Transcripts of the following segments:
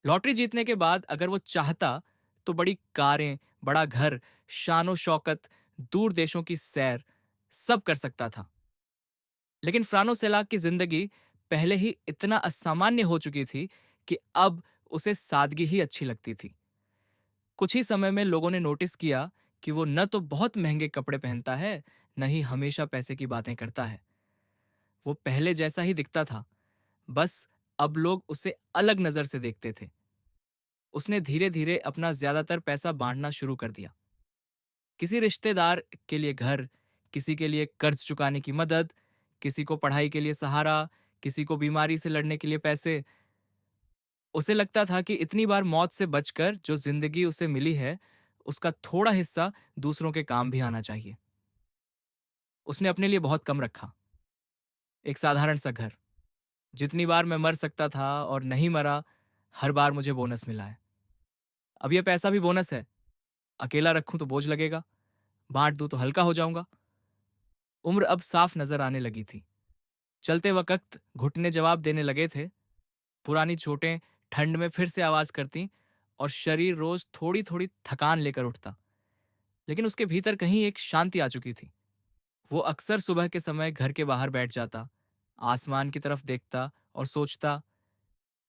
Lottery जीतने के बाद अगर वो चाहता तो बड़ी कारें, बड़ा घर, शानो शौकत, दूर देशों की सैर सब कर सकता था। लेकिन फ्रानो सेलाक की जिंदगी पहले ही इतना असामान्य हो चुकी थी कि अब उसे सादगी ही अच्छी लगती थी। कुछ ही समय में लोगों ने नोटिस किया कि वो न तो बहुत महंगे कपड़े पहनता है, न ही हमेशा पैसे की बातें करता है। वो पहले जैसा ही दिखता था, बस अब लोग उसे अलग नजर से देखते थे। उसने धीरे धीरे अपना ज्यादातर पैसा बांटना शुरू कर दिया। किसी रिश्तेदार के लिए घर, किसी के लिए कर्ज चुकाने की मदद, किसी को पढ़ाई के लिए सहारा, किसी को बीमारी से लड़ने के लिए पैसे। उसे लगता था कि इतनी बार मौत से बचकर जो जिंदगी उसे मिली है, उसका थोड़ा हिस्सा दूसरों के काम भी आना चाहिए। उसने अपने लिए बहुत कम रखा। एक साधारण सा घर, जितनी बार मैं मर सकता था और नहीं मरा, हर बार मुझे बोनस मिला है। अब यह पैसा भी बोनस है। अकेला रखूं तो बोझ लगेगा, बांट दूं तो हल्का हो जाऊंगा। उम्र अब साफ नजर आने लगी थी। चलते वक्त घुटने जवाब देने लगे थे। पुरानी चोटें ठंड में फिर से आवाज करती और शरीर रोज थोड़ी थोड़ी थकान लेकर उठता। लेकिन उसके भीतर कहीं एक शांति आ चुकी थी। वो अक्सर सुबह के समय घर के बाहर बैठ जाता, आसमान की तरफ देखता और सोचता,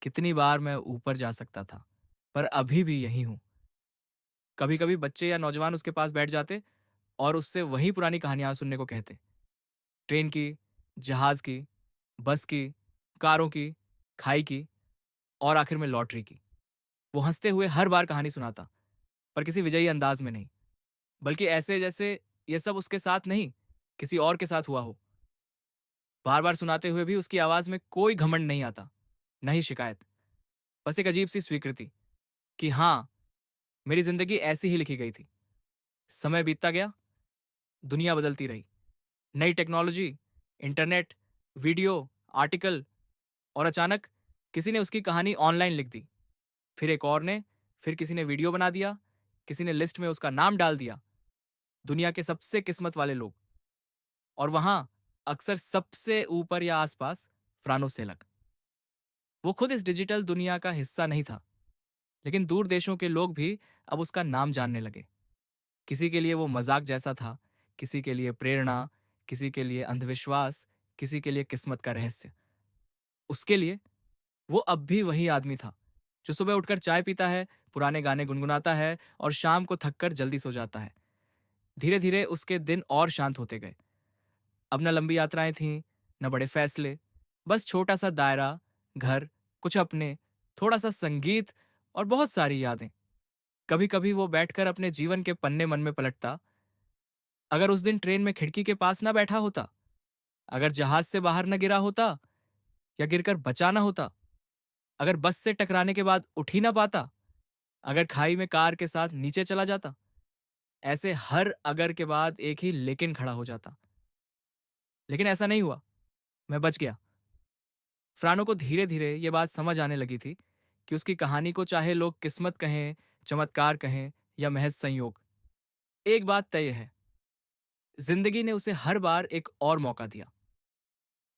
कितनी बार मैं ऊपर जा सकता था, पर अभी भी यही हूं। कभी कभी बच्चे या नौजवान उसके पास बैठ जाते और उससे वही पुरानी कहानियां सुनने को कहते। ट्रेन की, जहाज की, बस की, कारों की, खाई की और आखिर में लॉटरी की। वो हंसते हुए हर बार कहानी सुनाता, पर किसी विजयी अंदाज में नहीं, बल्कि ऐसे जैसे ये सब उसके साथ नहीं, किसी और के साथ हुआ हो। बार बार सुनाते हुए भी उसकी आवाज में कोई घमंड नहीं आता, न ही शिकायत। बस एक अजीब सी स्वीकृति कि हाँ, मेरी जिंदगी ऐसी ही लिखी गई थी। समय बीतता गया, दुनिया बदलती रही। नई टेक्नोलॉजी, इंटरनेट, वीडियो, आर्टिकल, और अचानक किसी ने उसकी कहानी ऑनलाइन लिख दी। फिर एक और ने, फिर किसी ने वीडियो बना दिया, किसी ने लिस्ट में उसका नाम डाल दिया। दुनिया के सबसे किस्मत वाले लोग, और वहां अक्सर सबसे ऊपर या आसपास फ्रानो सेलक। वो खुद इस डिजिटल दुनिया का हिस्सा नहीं था, लेकिन दूर देशों के लोग भी अब उसका नाम जानने लगे। किसी के लिए वो मजाक जैसा था, किसी के लिए प्रेरणा, किसी के लिए अंधविश्वास, किसी के लिए किस्मत का रहस्य। उसके लिए वो अब भी वही आदमी था, जो सुबह उठकर चाय पीता है, पुराने गाने गुनगुनाता है और शाम को थककर जल्दी सो जाता है। धीरे धीरे उसके दिन और शांत होते गए। अब न लंबी यात्राएं थीं, न बड़े फैसले, बस छोटा सा दायरा, घर, कुछ अपने, थोड़ा सा संगीत और बहुत सारी यादें। कभी कभी वो बैठकर अपने जीवन के पन्ने मन में पलटता। अगर उस दिन ट्रेन में खिड़की के पास ना बैठा होता, अगर जहाज से बाहर न गिरा होता या गिरकर बचा ना होता, अगर बस से टकराने के बाद उठ ही ना पाता, अगर खाई में कार के साथ नीचे चला जाता, ऐसे हर अगर के बाद एक ही लेकिन खड़ा हो जाता। लेकिन ऐसा नहीं हुआ। मैं बच गया। फ्रानो को धीरे धीरे ये बात समझ आने लगी थी कि उसकी कहानी को चाहे लोग किस्मत कहें, चमत्कार कहें या महज संयोग, एक बात तय है, जिंदगी ने उसे हर बार एक और मौका दिया।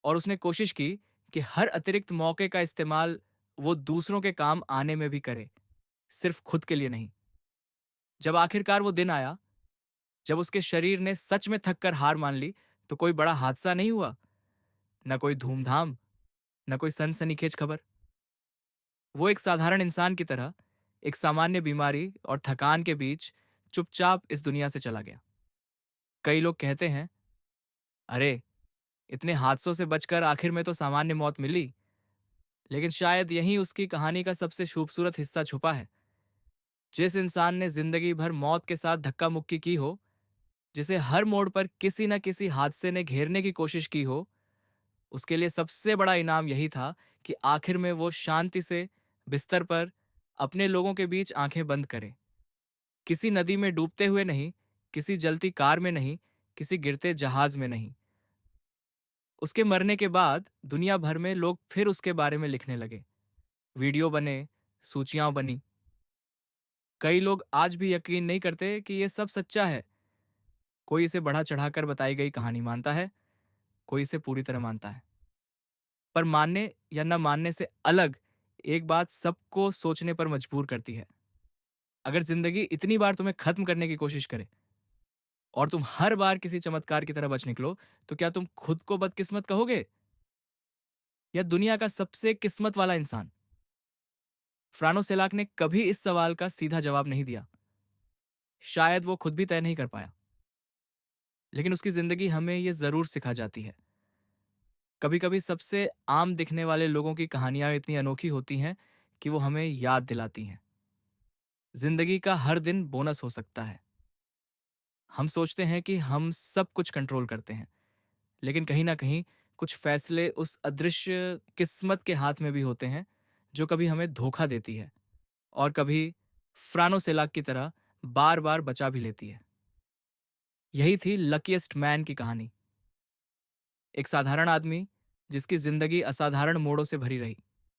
और उसने कोशिश की कि हर अतिरिक्त मौके का इस्तेमाल वो दूसरों के काम आने में भी करे, सिर्फ खुद के लिए नहीं। जब आखिरकार वो दिन आया, जब उसके शरीर ने सच में थक कर हार मान ली, तो कोई बड़ा हादसा नहीं हुआ, न कोई धूमधाम, न कोई सनसनीखेज खबर। वो एक साधारण इंसान की तरह, एक सामान्य बीमारी और थकान के बीच चुपचाप इस दुनिया से चला गया। कई लोग कहते हैं, अरे, इतने हादसों से बचकर आखिर में तो सामान्य मौत मिली। लेकिन शायद यही उसकी कहानी का सबसे खूबसूरत हिस्सा छुपा है। जिस इंसान ने जिंदगी भर मौत के साथ धक्का मुक्की की हो, जिसे हर मोड़ पर किसी न किसी हादसे ने घेरने की कोशिश की हो, उसके लिए सबसे बड़ा इनाम यही था कि आखिर में वो शांति से बिस्तर पर अपने लोगों के बीच आंखें बंद करे। किसी नदी में डूबते हुए नहीं, किसी जलती कार में नहीं, किसी गिरते जहाज में नहीं। उसके मरने के बाद दुनिया भर में लोग फिर उसके बारे में लिखने लगे। वीडियो बने, सूचियां बनी। कई लोग आज भी यकीन नहीं करते कि यह सब सच्चा है। कोई इसे बढ़ा चढ़ाकर बताई गई कहानी मानता है, कोई इसे पूरी तरह मानता है। पर मानने या न मानने से अलग एक बात सबको सोचने पर मजबूर करती है। अगर जिंदगी इतनी बार तुम्हें खत्म करने की कोशिश करे और तुम हर बार किसी चमत्कार की तरह बच निकलो, तो क्या तुम खुद को बदकिस्मत कहोगे या दुनिया का सबसे किस्मत वाला इंसान? फ्रानो सेलाक ने कभी इस सवाल का सीधा जवाब नहीं दिया। शायद वो खुद भी तय नहीं कर पाया। लेकिन उसकी जिंदगी हमें ये जरूर सिखा जाती है। कभी कभी सबसे आम दिखने वाले लोगों की कहानियां इतनी अनोखी होती हैं कि वो हमें याद दिलाती हैं जिंदगी का हर दिन बोनस हो सकता है। हम सोचते हैं कि हम सब कुछ कंट्रोल करते हैं, लेकिन कहीं ना कहीं कुछ फैसले उस अदृश्य किस्मत के हाथ में भी होते हैं जो कभी हमें धोखा देती है और कभी फ्रानो सेलाक की तरह बार बार बचा भी लेती है। यही थी लकीएस्ट मैन की कहानी। एक साधारण आदमी जिसकी जिंदगी असाधारण मोड़ों से भरी रही।